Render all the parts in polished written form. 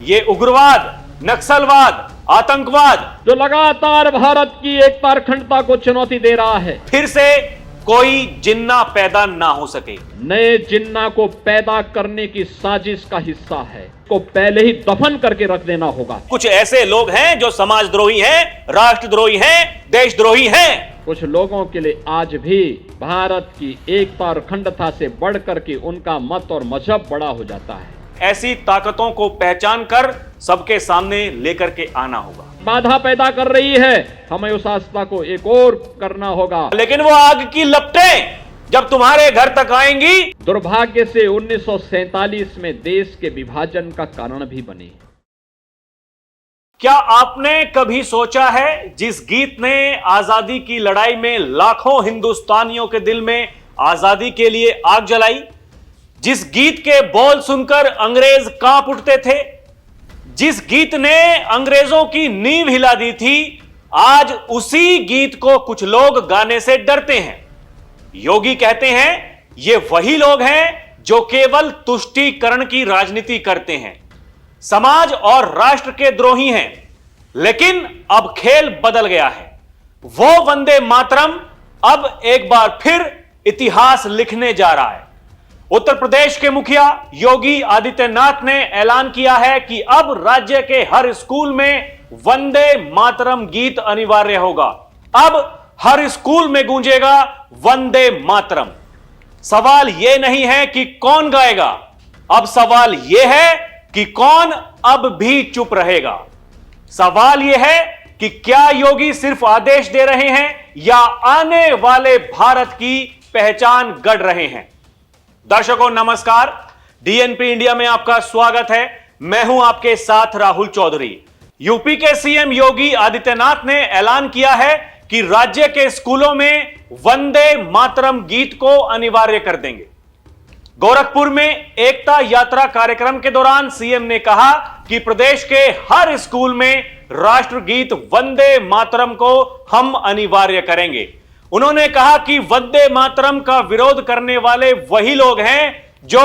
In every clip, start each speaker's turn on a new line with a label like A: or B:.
A: ये उग्रवाद, नक्सलवाद, आतंकवाद
B: जो लगातार भारत की एकता और अखंडता को चुनौती दे रहा है,
A: फिर से कोई जिन्ना पैदा ना हो सके।
B: नए जिन्ना को पैदा करने की साजिश का हिस्सा है, को पहले ही दफन करके रख देना होगा।
A: कुछ ऐसे लोग हैं जो समाजद्रोही हैं, राष्ट्रद्रोही हैं, देशद्रोही हैं।
B: कुछ लोगों के लिए आज भी भारत की एकता और अखंडता से बढ़कर के उनका मत और मजहब बड़ा हो जाता है।
A: ऐसी ताकतों को पहचान कर सबके सामने लेकर के आना होगा।
B: बाधा पैदा कर रही है, हमें उस आस्था को एक और करना होगा।
A: लेकिन वो आग की लपटें जब तुम्हारे घर तक आएंगी,
B: दुर्भाग्य से 1947 में देश के विभाजन का कारण भी बनी।
A: क्या आपने कभी सोचा है जिस गीत ने आजादी की लड़ाई में लाखों हिंदुस्तानियों के दिल में आजादी के लिए आग जलाई, जिस गीत के बोल सुनकर अंग्रेज कांप उठते थे, जिस गीत ने अंग्रेजों की नींव हिला दी थी, आज उसी गीत को कुछ लोग गाने से डरते हैं। योगी कहते हैं ये वही लोग हैं जो केवल तुष्टीकरण की राजनीति करते हैं, समाज और राष्ट्र के द्रोही हैं। लेकिन अब खेल बदल गया है। वो वंदे मातरम अब एक बार फिर इतिहास लिखने जा रहा है। उत्तर प्रदेश के मुखिया योगी आदित्यनाथ ने ऐलान किया है कि अब राज्य के हर स्कूल में वंदे मातरम गीत अनिवार्य होगा। अब हर स्कूल में गूंजेगा वंदे मातरम। सवाल यह नहीं है कि कौन गाएगा, अब सवाल यह है कि कौन अब भी चुप रहेगा। सवाल यह है कि क्या योगी सिर्फ आदेश दे रहे हैं या आने वाले भारत की पहचान गढ़ रहे हैं। दर्शकों नमस्कार, डीएनपी इंडिया में आपका स्वागत है। मैं हूं आपके साथ राहुल चौधरी। यूपी के सीएम योगी आदित्यनाथ ने ऐलान किया है कि राज्य के स्कूलों में वंदे मातरम गीत को अनिवार्य कर देंगे। गोरखपुर में एकता यात्रा कार्यक्रम के दौरान सीएम ने कहा कि प्रदेश के हर स्कूल में राष्ट्रगीत वंदे मातरम को हम अनिवार्य करेंगे। उन्होंने कहा कि वंदे मातरम का विरोध करने वाले वही लोग हैं जो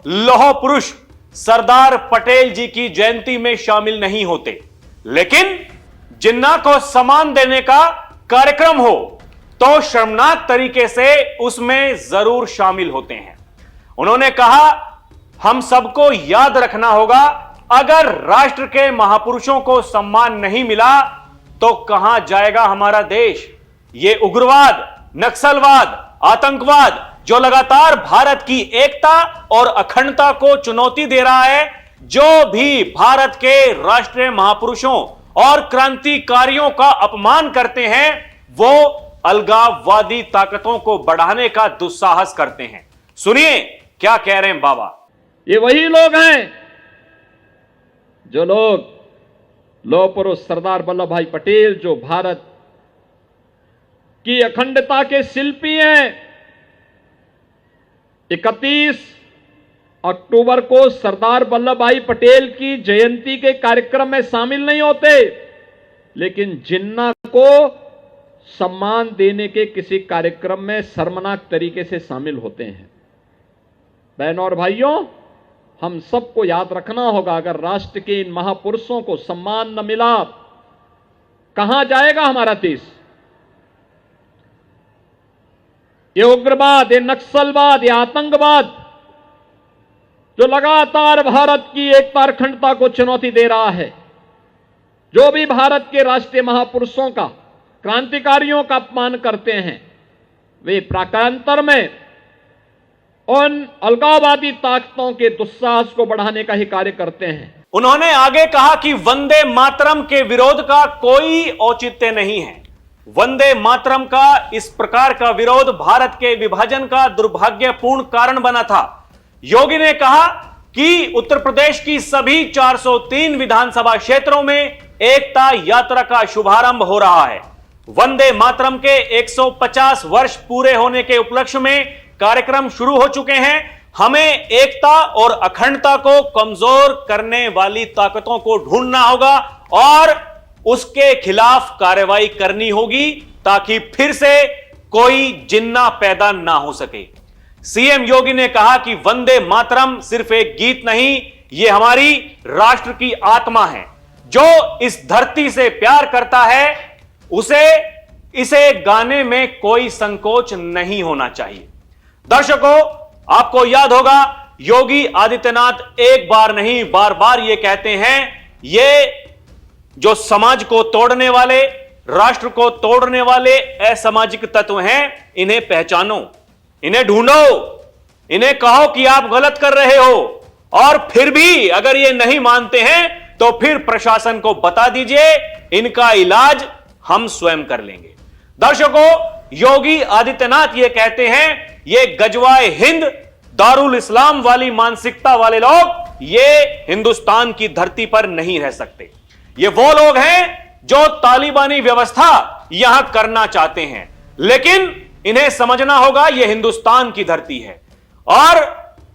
A: लौह पुरुष सरदार पटेल जी की जयंती में शामिल नहीं होते, लेकिन जिन्ना को सम्मान देने का कार्यक्रम हो तो शर्मनाक तरीके से उसमें जरूर शामिल होते हैं। उन्होंने कहा हम सबको याद रखना होगा, अगर राष्ट्र के महापुरुषों को सम्मान नहीं मिला तो कहां जाएगा हमारा देश। ये उग्रवाद, नक्सलवाद, आतंकवाद जो लगातार भारत की एकता और अखंडता को चुनौती दे रहा है, जो भी भारत के राष्ट्रीय महापुरुषों और क्रांतिकारियों का अपमान करते हैं, वो अलगाववादी ताकतों को बढ़ाने का दुस्साहस करते हैं। सुनिए क्या कह रहे हैं बाबा।
B: ये वही लोग हैं जो लोग लौह पुरुष सरदार वल्लभ भाई पटेल, जो भारत की अखंडता के शिल्पी हैं, 31 अक्टूबर को सरदार वल्लभ भाई पटेल की जयंती के कार्यक्रम में शामिल नहीं होते, लेकिन जिन्ना को सम्मान देने के किसी कार्यक्रम में शर्मनाक तरीके से शामिल होते हैं। बहनों और भाइयों, हम सबको याद रखना होगा, अगर राष्ट्र के इन महापुरुषों को सम्मान न मिला, कहां जाएगा हमारा देश। ये उग्रवाद, ये नक्सलवाद, ये आतंकवाद जो लगातार भारत की एकता और अखंडता को चुनौती दे रहा है, जो भी भारत के राष्ट्रीय महापुरुषों का, क्रांतिकारियों का अपमान करते हैं, वे प्रकारांतर में उन अलगाववादी ताकतों के दुस्साहस को बढ़ाने का ही कार्य करते हैं।
A: उन्होंने आगे कहा कि वंदे मातरम के विरोध का कोई औचित्य नहीं है। वंदे मातरम का इस प्रकार का विरोध भारत के विभाजन का दुर्भाग्यपूर्ण कारण बना था। योगी ने कहा कि उत्तर प्रदेश की सभी 403 विधानसभा क्षेत्रों में एकता यात्रा का शुभारंभ हो रहा है। वंदे मातरम के 150 वर्ष पूरे होने के उपलक्ष्य में कार्यक्रम शुरू हो चुके हैं। हमें एकता और अखंडता को कमजोर करने वाली ताकतों को ढूंढना होगा और उसके खिलाफ कार्रवाई करनी होगी ताकि फिर से कोई जिन्ना पैदा ना हो सके। सीएम योगी ने कहा कि वंदे मातरम सिर्फ एक गीत नहीं, ये हमारी राष्ट्र की आत्मा है। जो इस धरती से प्यार करता है उसे इसे गाने में कोई संकोच नहीं होना चाहिए। दर्शकों, आपको याद होगा योगी आदित्यनाथ एक बार नहीं बार बार ये कहते हैं, ये जो समाज को तोड़ने वाले, राष्ट्र को तोड़ने वाले असामाजिक तत्व हैं, इन्हें पहचानो, इन्हें ढूंढो, इन्हें कहो कि आप गलत कर रहे हो, और फिर भी अगर ये नहीं मानते हैं तो फिर प्रशासन को बता दीजिए, इनका इलाज हम स्वयं कर लेंगे। दर्शकों, योगी आदित्यनाथ ये कहते हैं, ये गजवाए हिंद दारुल इस्लाम वाली मानसिकता वाले लोग ये हिंदुस्तान की धरती पर नहीं रह सकते। ये वो लोग हैं जो तालिबानी व्यवस्था यहां करना चाहते हैं, लेकिन इन्हें समझना होगा यह हिंदुस्तान की धरती है। और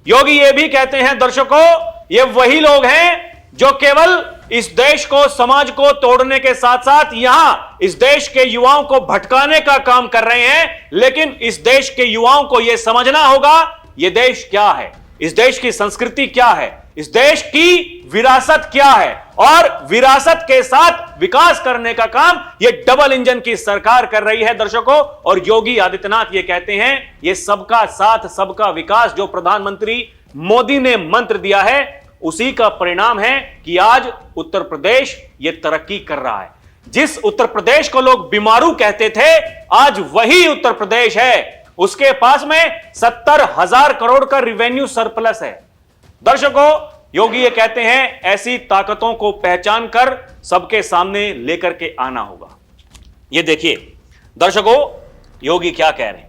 A: योगी ये भी कहते हैं दर्शकों, ये वही लोग हैं जो केवल इस देश को, समाज को तोड़ने के साथ साथ यहां इस देश के युवाओं को भटकाने का काम कर रहे हैं। लेकिन इस देश के युवाओं को यह समझना होगा यह देश क्या है, इस देश की संस्कृति क्या है, इस देश की विरासत क्या है, और विरासत के साथ विकास करने का काम यह डबल इंजन की सरकार कर रही है दर्शकों। और योगी आदित्यनाथ ये कहते हैं, यह सबका साथ सबका विकास जो प्रधानमंत्री मोदी ने मंत्र दिया है, उसी का परिणाम है कि आज उत्तर प्रदेश ये तरक्की कर रहा है। जिस उत्तर प्रदेश को लोग बीमारू कहते थे, आज वही उत्तर प्रदेश है। उसके पास में 70,000 करोड़ का रिवेन्यू सरप्लस है। दर्शकों, योगी ये कहते हैं, ऐसी ताकतों को पहचान कर सबके सामने लेकर के आना होगा। ये देखिए दर्शकों, योगी क्या कह रहे हैं।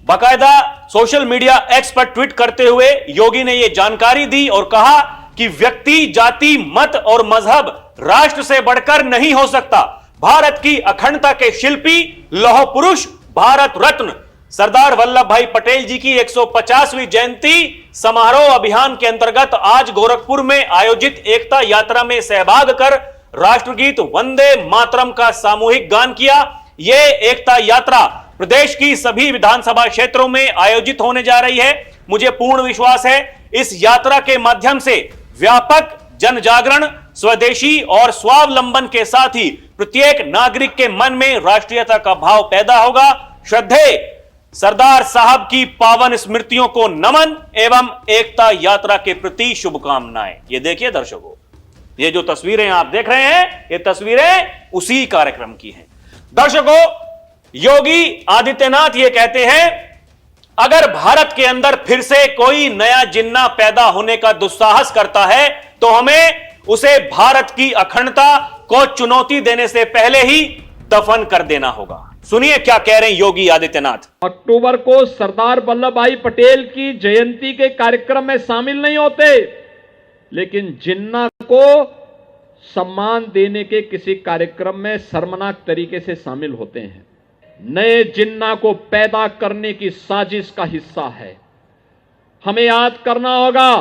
A: बाकायदा सोशल मीडिया एक्स पर ट्वीट करते हुए योगी ने यह जानकारी दी और कहा कि व्यक्ति, जाति, मत और मजहब राष्ट्र से बढ़कर नहीं हो सकता। भारत की अखंडता के शिल्पी, लौह पुरुष, भारत रत्न सरदार वल्लभ भाई पटेल जी की 150वीं जयंती समारोह अभियान के अंतर्गत आज गोरखपुर में आयोजित एकता यात्रा में सहभाग कर राष्ट्रगीत वंदे मातरम का सामूहिक गान किया। यह एकता यात्रा प्रदेश की सभी विधानसभा क्षेत्रों में आयोजित होने जा रही है। मुझे पूर्ण विश्वास है इस यात्रा के माध्यम से व्यापक जन जागरण, स्वदेशी और स्वावलंबन के साथ ही प्रत्येक नागरिक के मन में राष्ट्रीयता का भाव पैदा होगा। श्रद्धेय सरदार साहब की पावन स्मृतियों को नमन एवं एकता यात्रा के प्रति शुभकामनाएं। ये देखिए दर्शकों, ये जो तस्वीरें आप देख रहे हैं, ये तस्वीरें उसी कार्यक्रम की हैं। दर्शकों, योगी आदित्यनाथ ये कहते हैं, अगर भारत के अंदर फिर से कोई नया जिन्ना पैदा होने का दुस्साहस करता है तो हमें उसे भारत की अखंडता को चुनौती देने से पहले ही दफन कर देना होगा। सुनिए क्या कह रहे हैं योगी आदित्यनाथ।
B: अक्टूबर को सरदार वल्लभ भाई पटेल की जयंती के कार्यक्रम में शामिल नहीं होते, लेकिन जिन्ना को सम्मान देने के किसी कार्यक्रम में शर्मनाक तरीके से शामिल होते हैं। नए जिन्ना को पैदा करने की साजिश का हिस्सा है। हमें याद करना होगा,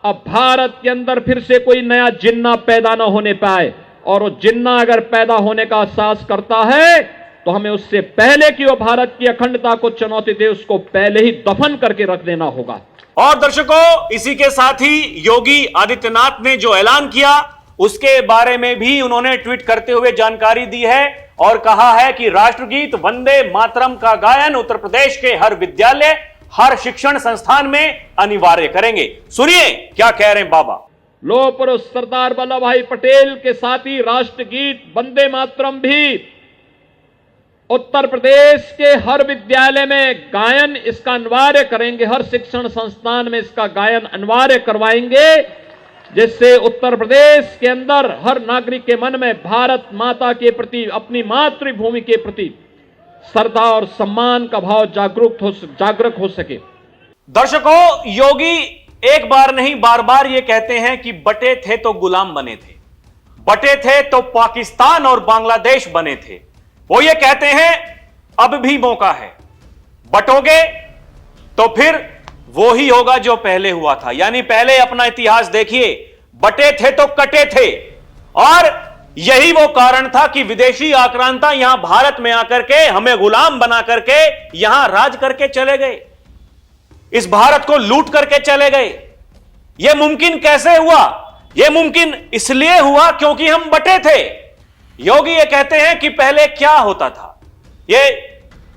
B: अब भारत के अंदर फिर से कोई नया जिन्ना पैदा ना होने पाए, और वो जिन्ना अगर पैदा होने का साहस करता है तो हमें उससे पहले कि वो भारत की अखंडता को चुनौती दे, उसको पहले ही दफन करके रख देना होगा।
A: और दर्शकों, इसी के साथ ही योगी आदित्यनाथ ने जो ऐलान किया उसके बारे में भी उन्होंने ट्वीट करते हुए जानकारी दी है और कहा है कि राष्ट्रगीत वंदे मातरम का गायन उत्तर प्रदेश के हर विद्यालय, हर शिक्षण संस्थान में अनिवार्य करेंगे। सुनिए क्या कह रहे हैं बाबा।
B: लौह पुरुष सरदार वल्लभ भाई पटेल के साथ ही राष्ट्रगीत वंदे मातरम भी उत्तर प्रदेश के हर विद्यालय में गायन इसका अनिवार्य करेंगे, हर शिक्षण संस्थान में इसका गायन अनिवार्य करवाएंगे, जिससे उत्तर प्रदेश के अंदर हर नागरिक के मन में भारत माता के प्रति, अपनी मातृभूमि के प्रति श्रद्धा और सम्मान का भाव जागरूक हो सके।
A: दर्शकों, योगी एक बार नहीं बार बार ये कहते हैं कि बटे थे तो गुलाम बने थे, बटे थे तो पाकिस्तान और बांग्लादेश बने थे। वो ये कहते हैं अब भी मौका है, बटोगे तो फिर वो ही होगा जो पहले हुआ था। यानी पहले अपना इतिहास देखिए, बटे थे तो कटे थे, और यही वो कारण था कि विदेशी आक्रांता यहां भारत में आकर के हमें गुलाम बना करके यहां राज करके चले गए, इस भारत को लूट करके चले गए। यह मुमकिन कैसे हुआ? यह मुमकिन इसलिए हुआ क्योंकि हम बटे थे। योगी ये कहते हैं कि पहले क्या होता था, यह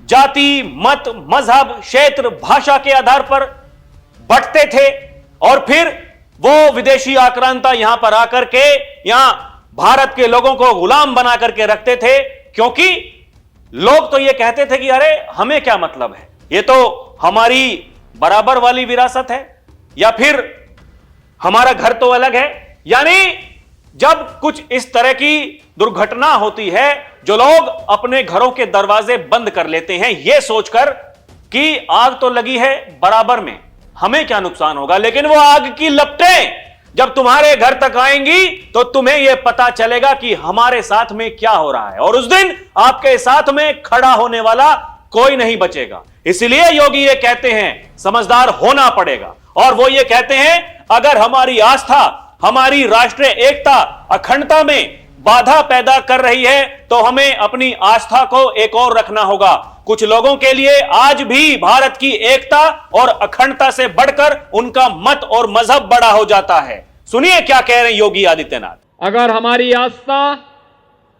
A: जाति, मत, मजहब, क्षेत्र, भाषा के आधार पर बंटते थे और फिर वो विदेशी आक्रांता यहां पर आकर के यहां भारत के लोगों को गुलाम बना करके रखते थे, क्योंकि लोग तो ये कहते थे कि अरे हमें क्या मतलब है, ये तो हमारी बराबर वाली विरासत है, या फिर हमारा घर तो अलग है। यानी जब कुछ इस तरह की दुर्घटना होती है, जो लोग अपने घरों के दरवाजे बंद कर लेते हैं यह सोचकर कि आग तो लगी है बराबर में, हमें क्या नुकसान होगा, लेकिन वो आग की लपटें जब तुम्हारे घर तक आएंगी तो तुम्हें यह पता चलेगा कि हमारे साथ में क्या हो रहा है, और उस दिन आपके साथ में खड़ा होने वाला कोई नहीं बचेगा। इसलिए योगी ये कहते हैं समझदार होना पड़ेगा, और वो ये कहते हैं अगर हमारी आस्था, हमारी राष्ट्रीय एकता, अखंडता में बाधा पैदा कर रही है तो हमें अपनी आस्था को एक और रखना होगा। कुछ लोगों के लिए आज भी भारत की एकता और अखंडता से बढ़कर उनका मत और मजहब बड़ा हो जाता है। सुनिए क्या कह रहे हैं योगी आदित्यनाथ।
B: अगर हमारी आस्था,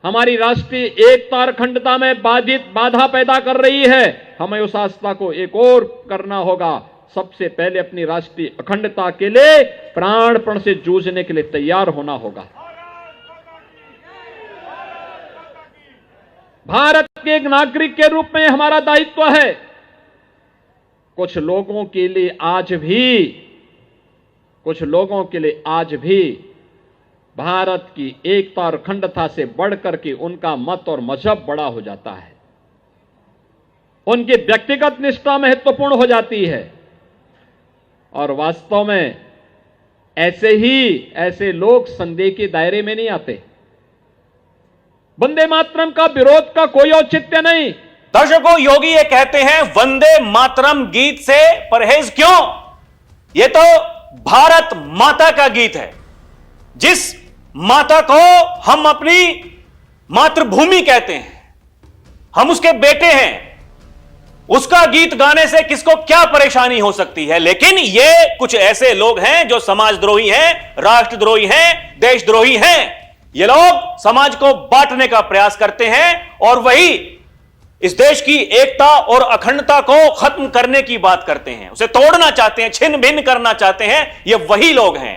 B: हमारी राष्ट्रीय एकता और अखंडता में बाधा पैदा कर रही है, हमें उस आस्था को एक और करना होगा। सबसे पहले अपनी राष्ट्रीय अखंडता के लिए प्राणपण से जूझने के लिए तैयार होना होगा। भारत के एक नागरिक के रूप में हमारा दायित्व है। कुछ लोगों के लिए आज भी भारत की एकता और अखंडता से बढ़कर के उनका मत और मजहब बड़ा हो जाता है, उनकी व्यक्तिगत निष्ठा महत्वपूर्ण हो जाती है। और वास्तव में ऐसे लोग संदेह के दायरे में नहीं आते। वंदे मातरम का विरोध का कोई औचित्य नहीं।
A: दर्शकों, योगी ये कहते हैं वंदे मातरम गीत से परहेज क्यों? ये तो भारत माता का गीत है, जिस माता को हम अपनी मातृभूमि कहते हैं, हम उसके बेटे हैं। उसका गीत गाने से किसको क्या परेशानी हो सकती है? लेकिन ये कुछ ऐसे लोग हैं जो समाजद्रोही हैं, राष्ट्रद्रोही हैं, देशद्रोही हैं। ये लोग समाज को बांटने का प्रयास करते हैं और वही इस देश की एकता और अखंडता को खत्म करने की बात करते हैं, उसे तोड़ना चाहते हैं, छिन्न भिन्न करना चाहते हैं। ये वही लोग हैं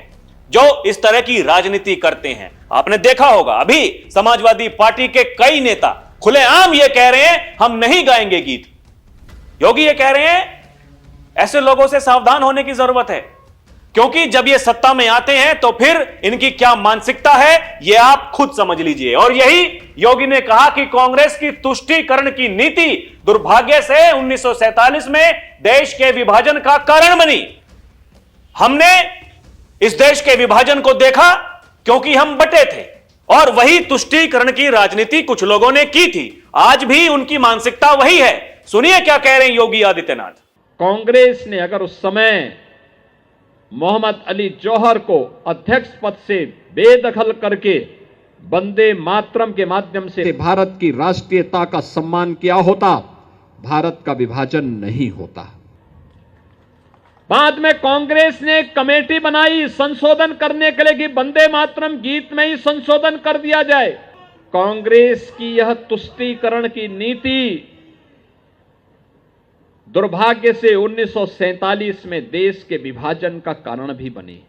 A: जो इस तरह की राजनीति करते हैं। आपने देखा होगा अभी समाजवादी पार्टी के कई नेता खुलेआम ये कह रहे हैं हम नहीं गाएंगे गीत। योगी ये कह रहे हैं ऐसे लोगों से सावधान होने की जरूरत है, क्योंकि जब ये सत्ता में आते हैं तो फिर इनकी क्या मानसिकता है ये आप खुद समझ लीजिए। और यही योगी ने कहा कि कांग्रेस की तुष्टीकरण की नीति दुर्भाग्य से 1947 में देश के विभाजन का कारण बनी। हमने इस देश के विभाजन को देखा क्योंकि हम बटे थे, और वही तुष्टीकरण की राजनीति कुछ लोगों ने की थी। आज भी उनकी मानसिकता वही है। सुनिए क्या कह रहे हैं योगी आदित्यनाथ।
B: कांग्रेस ने अगर उस समय मोहम्मद अली जौहर को अध्यक्ष पद से बेदखल करके वंदे मातरम के माध्यम से भारत की राष्ट्रीयता का सम्मान किया होता, भारत का विभाजन नहीं होता। बाद में कांग्रेस ने एक कमेटी बनाई संशोधन करने के लिए कि वंदे मातरम गीत में ही संशोधन कर दिया जाए। कांग्रेस की यह तुष्टीकरण की नीति दुर्भाग्य से 1947 में देश के विभाजन का कारण भी बनी।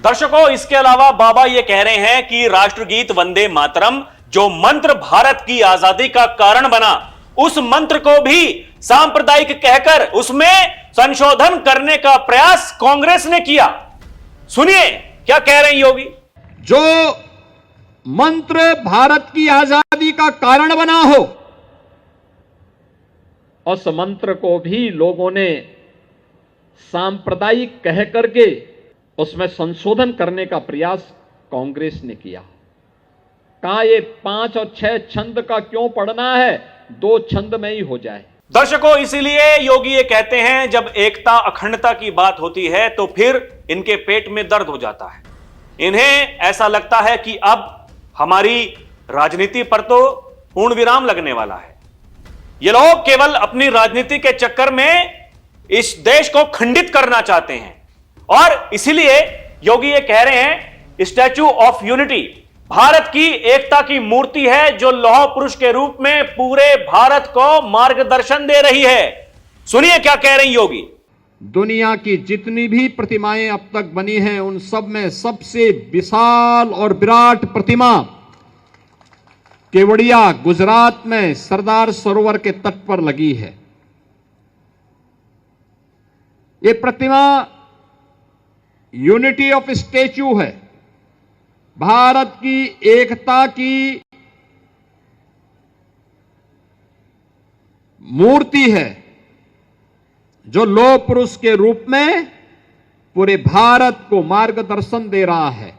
A: दर्शकों, इसके अलावा बाबा ये कह रहे हैं कि राष्ट्रगीत वंदे मातरम जो मंत्र भारत की आजादी का कारण बना, उस मंत्र को भी सांप्रदायिक कहकर उसमें संशोधन करने का प्रयास कांग्रेस ने किया। सुनिए क्या कह रहे हैं योगी।
B: जो मंत्र भारत की आजादी का कारण बना हो, उस मंत्र को भी लोगों ने सांप्रदायिक कह करके उसमें संशोधन करने का प्रयास कांग्रेस ने किया। कहा ये 5 और 6 छंद का क्यों पढ़ना है, 2 छंद में ही हो जाए।
A: दर्शकों, इसीलिए योगी ये कहते हैं जब एकता अखंडता की बात होती है तो फिर इनके पेट में दर्द हो जाता है। इन्हें ऐसा लगता है कि अब हमारी राजनीति पर तो पूर्ण विराम लगने वाला है। ये लोग केवल अपनी राजनीति के चक्कर में इस देश को खंडित करना चाहते हैं, और इसीलिए योगी ये कह रहे हैं स्टैच्यू ऑफ यूनिटी भारत की एकता की मूर्ति है जो लौह पुरुष के रूप में पूरे भारत को मार्गदर्शन दे रही है। सुनिए क्या कह रही योगी।
B: दुनिया की जितनी भी प्रतिमाएं अब तक बनी हैं उन सब में सबसे विशाल और विराट प्रतिमा केवड़िया गुजरात में सरदार सरोवर के तट पर लगी है। ये प्रतिमा यूनिटी ऑफ स्टैच्यू है, भारत की एकता की मूर्ति है जो लौह पुरुष के रूप में पूरे भारत को मार्गदर्शन दे रहा है।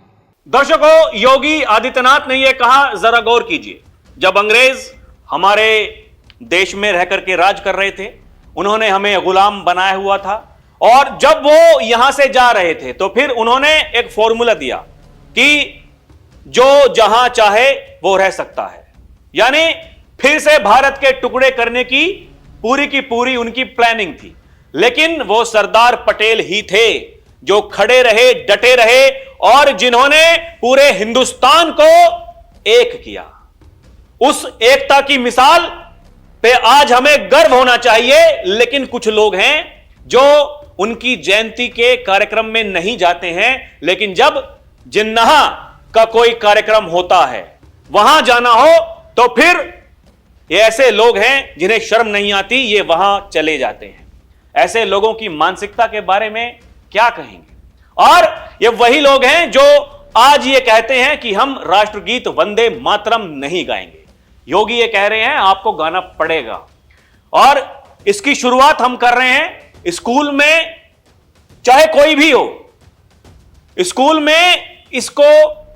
A: दर्शकों, योगी आदित्यनाथ ने यह कहा, जरा गौर कीजिए। जब अंग्रेज हमारे देश में रह करके राज कर रहे थे, उन्होंने हमें गुलाम बनाया हुआ था, और जब वो यहां से जा रहे थे तो फिर उन्होंने एक फॉर्मूला दिया कि जो जहां चाहे वो रह सकता है। यानी फिर से भारत के टुकड़े करने की पूरी उनकी प्लानिंग थी। लेकिन वो सरदार पटेल ही थे जो खड़े रहे, डटे रहे, और जिन्होंने पूरे हिंदुस्तान को एक किया। उस एकता की मिसाल पे आज हमें गर्व होना चाहिए। लेकिन कुछ लोग हैं जो उनकी जयंती के कार्यक्रम में नहीं जाते हैं, लेकिन जब जिन्नाह का कोई कार्यक्रम होता है, वहां जाना हो, तो फिर ये ऐसे लोग हैं जिन्हें शर्म नहीं आती, ये वहां चले जाते हैं। ऐसे लोगों की मानसिकता के बारे में क्या कहेंगे? और ये वही लोग हैं जो आज ये कहते हैं कि हम राष्ट्रगीत वंदे मातरम नहीं गाएंगे। योगी ये कह रहे हैं आपको गाना पड़ेगा, और इसकी शुरुआत हम कर रहे हैं स्कूल में, चाहे कोई भी हो, स्कूल में इसको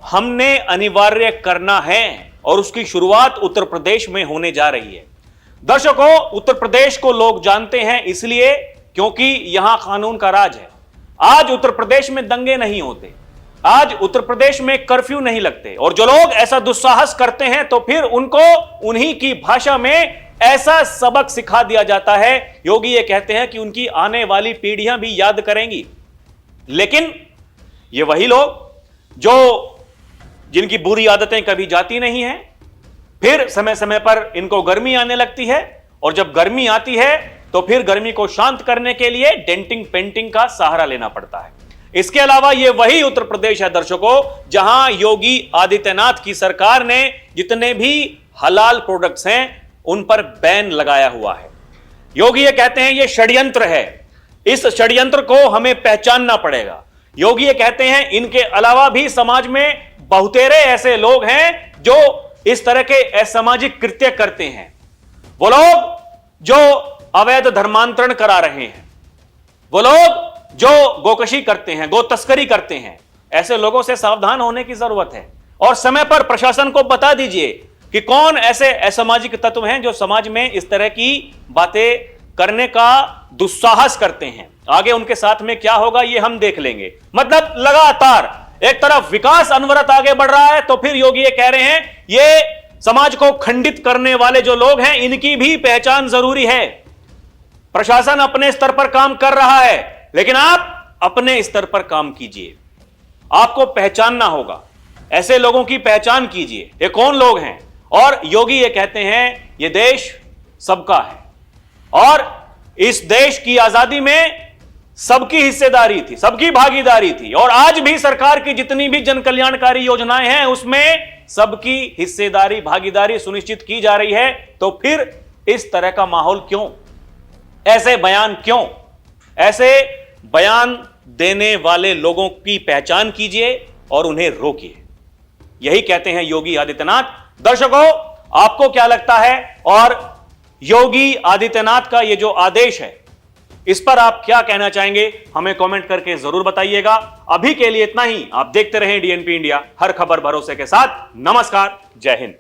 A: हमने अनिवार्य करना है, और उसकी शुरुआत उत्तर प्रदेश में होने जा रही है। दर्शकों, उत्तर प्रदेश को लोग जानते हैं इसलिए क्योंकि यहां कानून का राज है। आज उत्तर प्रदेश में दंगे नहीं होते, आज उत्तर प्रदेश में कर्फ्यू नहीं लगते, और जो लोग ऐसा दुस्साहस करते हैं तो फिर उनको उन्हीं की भाषा में ऐसा सबक सिखा दिया जाता है। योगी ये कहते हैं कि उनकी आने वाली पीढ़ियां भी याद करेंगी। लेकिन ये वही लोग जो जिनकी बुरी आदतें कभी जाती नहीं हैं, फिर समय समय पर इनको गर्मी आने लगती है, और जब गर्मी आती है तो फिर गर्मी को शांत करने के लिए डेंटिंग पेंटिंग का सहारा लेना पड़ता है। इसके अलावा ये वही उत्तर प्रदेश है दर्शकों, जहां योगी आदित्यनाथ की सरकार ने जितने भी हलाल प्रोडक्ट्स हैं उन पर बैन लगाया हुआ है। योगी ये कहते हैं ये षड्यंत्र है, इस षड्यंत्र को हमें पहचानना पड़ेगा। योगी ये कहते हैं इनके अलावा भी समाज में बहुतेरे ऐसे लोग हैं जो इस तरह के असामाजिक कृत्य करते हैं। वो लोग जो अवैध धर्मांतरण करा रहे हैं, वो लोग जो गोकशी करते हैं, गो तस्करी करते हैं, ऐसे लोगों से सावधान होने की जरूरत है। और समय पर प्रशासन को बता दीजिए कि कौन ऐसे असामाजिक तत्व हैं जो समाज में इस तरह की बातें करने का दुस्साहस करते हैं। आगे उनके साथ में क्या होगा ये हम देख लेंगे। मतलब लगातार एक तरफ विकास अनवरत आगे बढ़ रहा है, तो फिर योगी ये कह रहे हैं ये समाज को खंडित करने वाले जो लोग हैं इनकी भी पहचान जरूरी है। प्रशासन अपने स्तर पर काम कर रहा है, लेकिन आप अपने स्तर पर काम कीजिए। आपको पहचानना होगा, ऐसे लोगों की पहचान कीजिए, ये कौन लोग हैं। और योगी ये कहते हैं ये देश सबका है, और इस देश की आजादी में सबकी हिस्सेदारी थी, सबकी भागीदारी थी, और आज भी सरकार की जितनी भी जन कल्याणकारी योजनाएं हैं उसमें सबकी हिस्सेदारी, भागीदारी सुनिश्चित की जा रही है। तो फिर इस तरह का माहौल क्यों, ऐसे बयान क्यों? ऐसे बयान देने वाले लोगों की पहचान कीजिए और उन्हें रोकिए। यही कहते हैं योगी आदित्यनाथ। दर्शकों, आपको क्या लगता है, और योगी आदित्यनाथ का ये जो आदेश है इस पर आप क्या कहना चाहेंगे, हमें कमेंट करके जरूर बताइएगा। अभी के लिए इतना ही। आप देखते रहें डीएनपी इंडिया, हर खबर भरोसे के साथ। नमस्कार, जय हिंद।